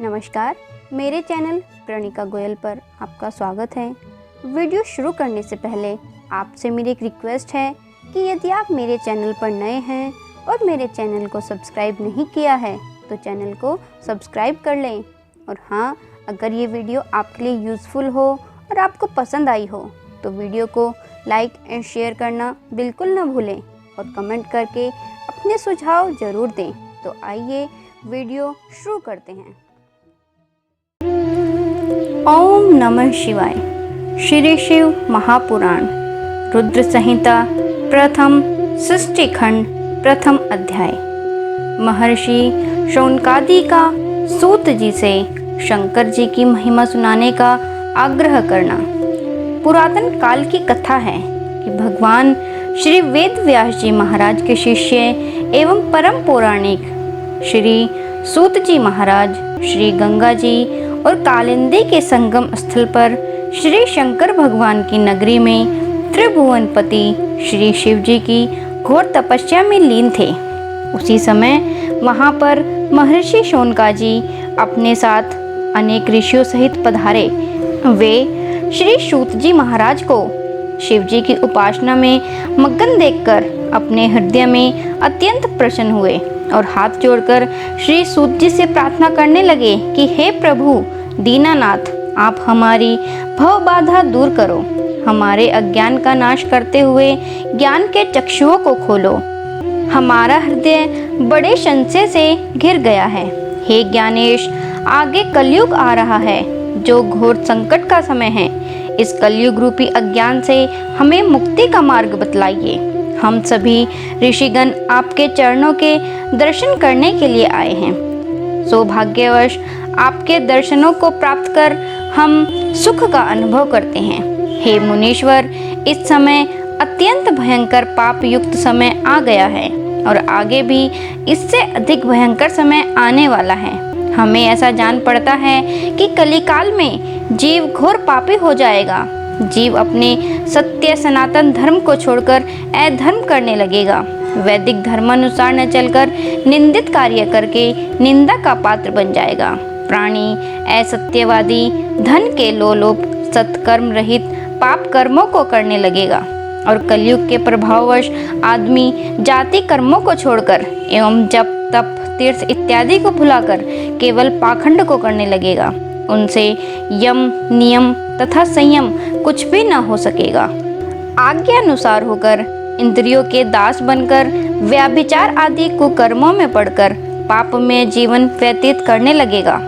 नमस्कार, मेरे चैनल प्रणिका गोयल पर आपका स्वागत है। वीडियो शुरू करने से पहले आपसे मेरी एक रिक्वेस्ट है कि यदि आप मेरे चैनल पर नए हैं और मेरे चैनल को सब्सक्राइब नहीं किया है तो चैनल को सब्सक्राइब कर लें। और हाँ, अगर ये वीडियो आपके लिए यूज़फुल हो और आपको पसंद आई हो तो वीडियो को लाइक एंड शेयर करना बिल्कुल ना भूलें और कमेंट करके अपने सुझाव ज़रूर दें। तो आइए वीडियो शुरू करते हैं। ओम नमः शिवाय। श्री शिव महापुराण रुद्र संहिता प्रथम सृष्टि खंड प्रथम अध्याय। महर्षि शौनकादि का सूत जी से शंकर जी की महिमा सुनाने का आग्रह करना। पुरातन काल की कथा है कि भगवान श्री वेद व्यास जी महाराज के शिष्य एवं परम पौराणिक श्री सूत जी महाराज श्री गंगा जी और कालिंदी के संगम स्थल पर श्री शंकर भगवान की नगरी में त्रिभुवनपति श्री शिव जी की घोर तपस्या में लीन थे। उसी समय वहां पर महर्षि शौनका जी अपने साथ अनेक ऋषियों सहित पधारे। वे श्री सूत जी महाराज को शिव जी की उपासना में मग्न देखकर अपने हृदय में अत्यंत प्रसन्न हुए और हाथ जोड़कर श्री सूत जी से प्रार्थना करने लगे कि हे प्रभु दीनानाथ, आप हमारी भव बाधा दूर करो, हमारे अज्ञान का नाश करते हुए ज्ञान के चक्षुओं को खोलो। हमारा हृदय बड़े संशय से घिर गया है। हे ज्ञानेश, आगे कलयुग आ रहा है जो घोर संकट का समय है। इस कलयुग रूपी अज्ञान से हमें मुक्ति का मार्ग बतलाइए। हम सभी ऋषिगण आपके चरणों के दर्शन करने के लिए आए हैं। सौभाग्यवश आपके दर्शनों को प्राप्त कर हम सुख का अनुभव करते हैं। हे मुनीश्वर, इस समय अत्यंत भयंकर पाप युक्त समय आ गया है और आगे भी इससे अधिक भयंकर समय आने वाला है। हमें ऐसा जान पड़ता है कि कलिकाल में जीव घोर पापी हो जाएगा। जीव अपने सत्य सनातन धर्म को छोड़कर अधर्म करने लगेगा। वैदिक धर्मानुसार न चलकर निंदित कार्य करके निंदा का पात्र बन जाएगा। प्राणी असत्यवादी, धन के लोलुप, सत्कर्म रहित पाप कर्मों को करने लगेगा और कलयुग के प्रभाववश आदमी जाति कर्मों को छोड़कर एवं जप तप तीर्थ इत्यादि को भुलाकर केवल पाखंड को करने लगेगा। उनसे यम नियम तथा संयम कुछ भी न हो सकेगा। आज्ञानुसार होकर इंद्रियों के दास बनकर व्याभिचार आदि कुकर्मों में पड़कर पाप में जीवन व्यतीत करने लगेगा।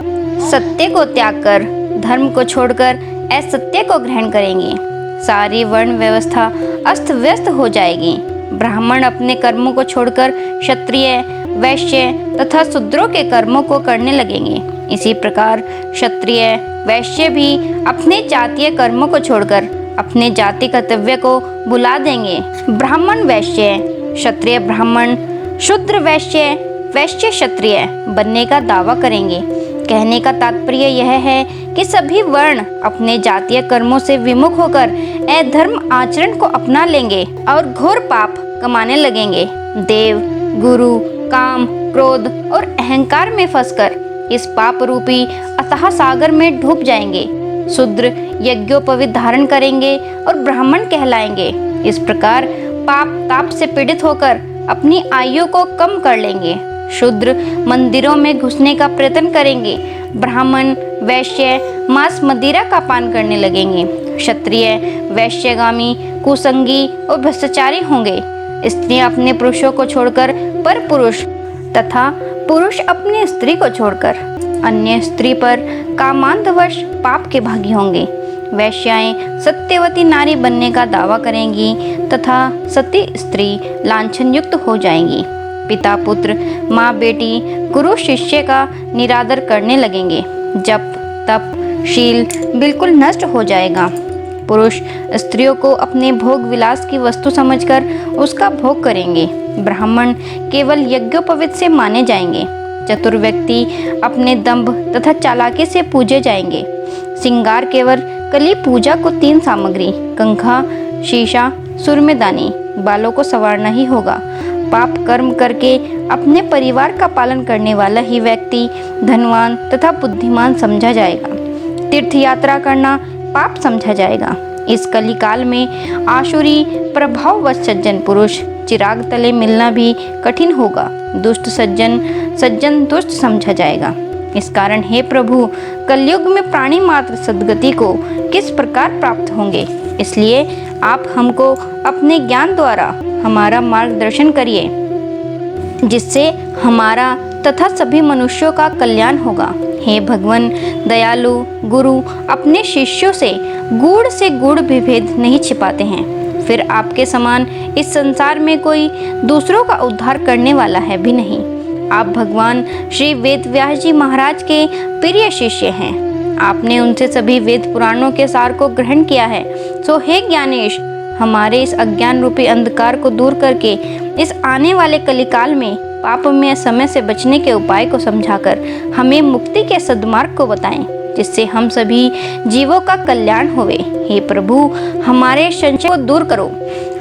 सत्य को त्याग कर धर्म को छोड़कर असत्य को ग्रहण करेंगे। सारी वर्ण व्यवस्था अस्त व्यस्त हो जाएगी। ब्राह्मण अपने कर्मों को छोड़कर क्षत्रिय, वैश्य तथा शूद्रों के कर्मों को करने लगेंगे। इसी प्रकार क्षत्रिय वैश्य भी अपने जातीय कर्मों को छोड़कर अपने जाति कर्तव्य को भुला देंगे। ब्राह्मण वैश्य, क्षत्रिय ब्राह्मण, शूद्र वैश्य, वैश्य क्षत्रिय बनने का दावा करेंगे। कहने का तात्पर्य यह है कि सभी वर्ण अपने जातीय कर्मों से विमुख होकर अधर्म आचरण को अपना लेंगे और घोर पाप कमाने लगेंगे। देव, गुरु, काम, क्रोध और अहंकार में फंसकर इस पाप रूपी अथाह सागर में डूब जाएंगे। शूद्र यज्ञोपवीत धारण करेंगे और ब्राह्मण कहलाएंगे। इस प्रकार पाप ताप से पीड़ित होकर अपनी आयु को कम कर लेंगे। शूद्र मंदिरों में घुसने का प्रयत्न करेंगे। ब्राह्मण वैश्य मांस मदिरा का पान करने लगेंगे। क्षत्रिय वैश्यगामी, कुसंगी और भ्रष्टाचारी होंगे। स्त्रियां अपने पुरुषों को छोड़कर पर पुरुष तथा पुरुष अपनी स्त्री को छोड़कर अन्य स्त्री पर कामांधवश पाप के भागी होंगे। वैश्याएं सत्यवती नारी बनने का दावा करेंगी तथा सती स्त्री लांछन युक्त हो जाएंगी। पिता पुत्र, माँ बेटी, गुरु शिष्य का निरादर करने लगेंगे। जप तप शील बिल्कुल नष्ट हो जाएगा। पुरुष स्त्रियों को अपने भोग विलास की वस्तु समझकर उसका भोग करेंगे। ब्राह्मण केवल यज्ञोपवीत से माने जाएंगे। चतुर व्यक्ति अपने दंभ तथा चालाकी से पूजे जाएंगे। श्रृंगार केवल कली पूजा को 3 सामग्री कंघा, शीशा, सुरमेदानी, बालों को संवारना ही होगा। पाप कर्म करके अपने परिवार का पालन करने वाला ही व्यक्ति धनवान तथा बुद्धिमान समझा जाएगा। तीर्थ यात्रा करना पाप समझा जाएगा। इस कलिकाल में आसुरी प्रभाववश सज्जन पुरुष चिराग तले मिलना भी कठिन होगा। दुष्ट सज्जन दुष्ट समझा जाएगा। इस कारण हे प्रभु, कलयुग में प्राणी मात्र सद्गति को किस प्रकार प्राप्त होंगे, इसलिए आप हमको अपने ज्ञान द्वारा हमारा मार्गदर्शन करिए, जिससे हमारा तथा सभी मनुष्यों का कल्याण होगा। हे भगवान दयालु गुरु अपने शिष्यों से गूढ़ भी भेद नहीं छिपाते हैं, फिर आपके समान इस संसार में कोई दूसरों का उद्धार करने वाला है भी नहीं। आप भगवान श्री वेद व्यास जी महाराज के प्रिय शिष्य हैं। आपने उनसे सभी वेद पुराणों के सार को ग्रहण किया है। सो हे ज्ञानेश, हमारे इस अज्ञान रूपी अंधकार को दूर करके इस आने वाले कलिकाल में पापमय समय से बचने के उपाय को समझाकर हमें मुक्ति के सद्मार्ग को बताएं, जिससे हम सभी जीवों का कल्याण होवे। हे प्रभु, हमारे संशय को दूर करो।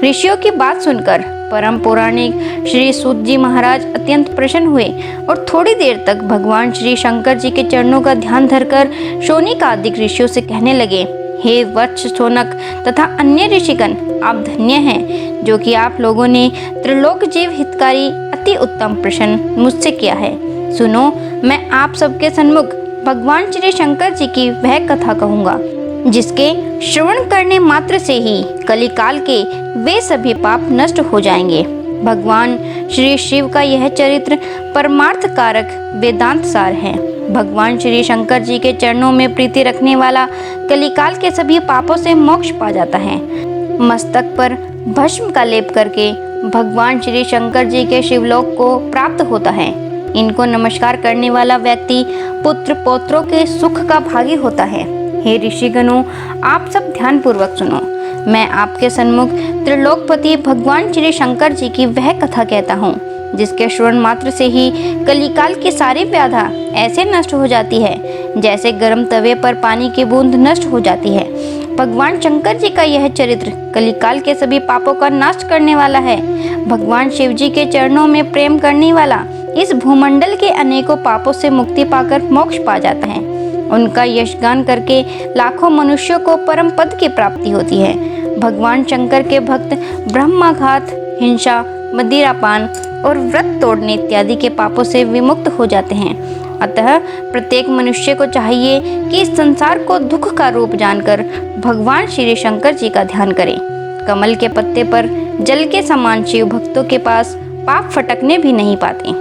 ऋषियों की बात सुनकर परम पौराणिक श्री सूत जी महाराज अत्यंत प्रसन्न हुए और थोड़ी देर तक भगवान श्री शंकर जी के चरणों का ध्यान धरकर शौनिक आदि ऋषियों से कहने लगे, हे वत्स शौनक तथा अन्य ऋषिगण, आप धन्य हैं जो कि आप लोगों ने त्रिलोक जीव हितकारी अति उत्तम प्रश्न मुझसे किया है। सुनो, मैं आप सबके सन्मुख भगवान श्री शंकर जी की वह कथा कहूँगा, जिसके श्रवण करने मात्र से ही कलिकाल के वे सभी पाप नष्ट हो जाएंगे। भगवान श्री शिव का यह चरित्र परमार्थ कारक वेदांत सार है। भगवान श्री शंकर जी के चरणों में प्रीति रखने वाला कलिकाल के सभी पापों से मोक्ष पा जाता है। मस्तक पर भस्म का लेप करके भगवान श्री शंकर जी के शिवलोक को प्राप्त होता है। इनको नमस्कार करने वाला व्यक्ति पुत्र पौत्रों के सुख का भागी होता है। हे ऋषिगणों, आप सब ध्यान पूर्वक सुनो। मैं आपके सन्मुख त्रिलोकपति भगवान श्री शंकर जी की वह कथा कहता हूँ, जिसके श्रवण मात्र से ही कलिकाल की सारी व्याधा ऐसे नष्ट हो जाती है जैसे गर्म तवे पर पानी की बूंद नष्ट हो जाती है। भगवान शंकर जी का यह चरित्र कलिकाल के सभी पापों का नाश करने वाला है। भगवान शिव जी के चरणों में प्रेम करने वाला इस भूमंडल के अनेकों पापों से मुक्ति पाकर मोक्ष पा जाता है। उनका यशगान करके लाखों मनुष्यों को परम पद की प्राप्ति होती है। भगवान शंकर के भक्त ब्रह्माघात, हिंसा, मदिरापान और व्रत तोड़ने इत्यादि के पापों से विमुक्त हो जाते हैं। अतः प्रत्येक मनुष्य को चाहिए कि इस संसार को दुख का रूप जानकर भगवान श्री शंकर जी का ध्यान करें। कमल के पत्ते पर जल के समान शिव भक्तों के पास पाप फटकने भी नहीं पाते।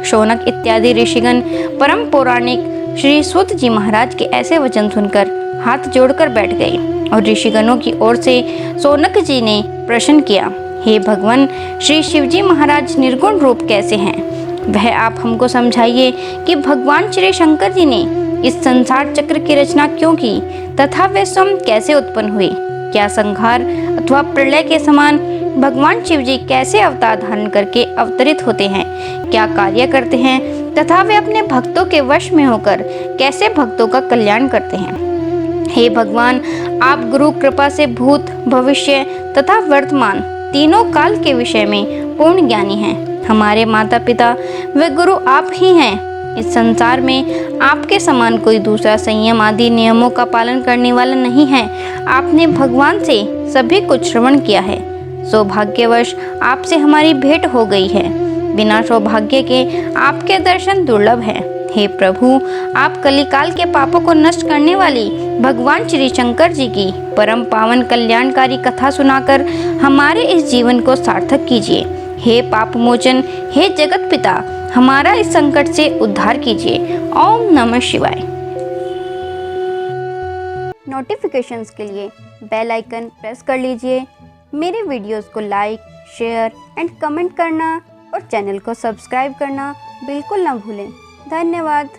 शौनक इत्यादि ऋषिगण परम पौराणिक श्री सूत जी महाराज के ऐसे वचन सुनकर हाथ जोड़कर बैठ गए और ऋषिगणों की ओर से शौनक जी ने प्रश्न किया, हे भगवान, श्री शिवजी महाराज निर्गुण रूप कैसे हैं? वह आप हमको समझाइए कि भगवान श्री शंकर जी ने इस संसार चक्र की रचना क्यों की तथा वे स्वयं कैसे उत्पन्न हुए? क्या संहार अथवा प्रलय के समान भगवान शिव जी कैसे अवतार धारण करके अवतरित होते हैं? क्या कार्य करते हैं तथा वे अपने भक्तों के वश में होकर कैसे भक्तों का कल्याण करते हैं? हे भगवान, आप गुरु कृपा से भूत, भविष्य तथा वर्तमान तीनों काल के विषय में पूर्ण ज्ञानी हैं। हमारे माता पिता व गुरु आप ही हैं। इस संसार में आपके समान कोई दूसरा संयम आदि नियमों का पालन करने वाला नहीं है। आपने भगवान से सभी कुछ श्रवण किया है। सौभाग्यवश आपसे हमारी भेंट हो गई है। बिना सौभाग्य के आपके दर्शन दुर्लभ है। हे प्रभु, आप कलिकाल के पापों को नष्ट करने वाली भगवान श्री शंकर जी की परम पावन कल्याणकारी कथा सुनाकर हमारे इस जीवन को सार्थक कीजिए। हे पाप मोचन, हे जगत पिता, हमारा इस संकट से उद्धार कीजिए। ओम नमः शिवाय। नोटिफिकेशंस के लिए बेल आइकन प्रेस कर लीजिए। मेरे वीडियोस को लाइक, शेयर एंड कमेंट करना और चैनल को सब्सक्राइब करना बिल्कुल ना भूलें। धन्यवाद।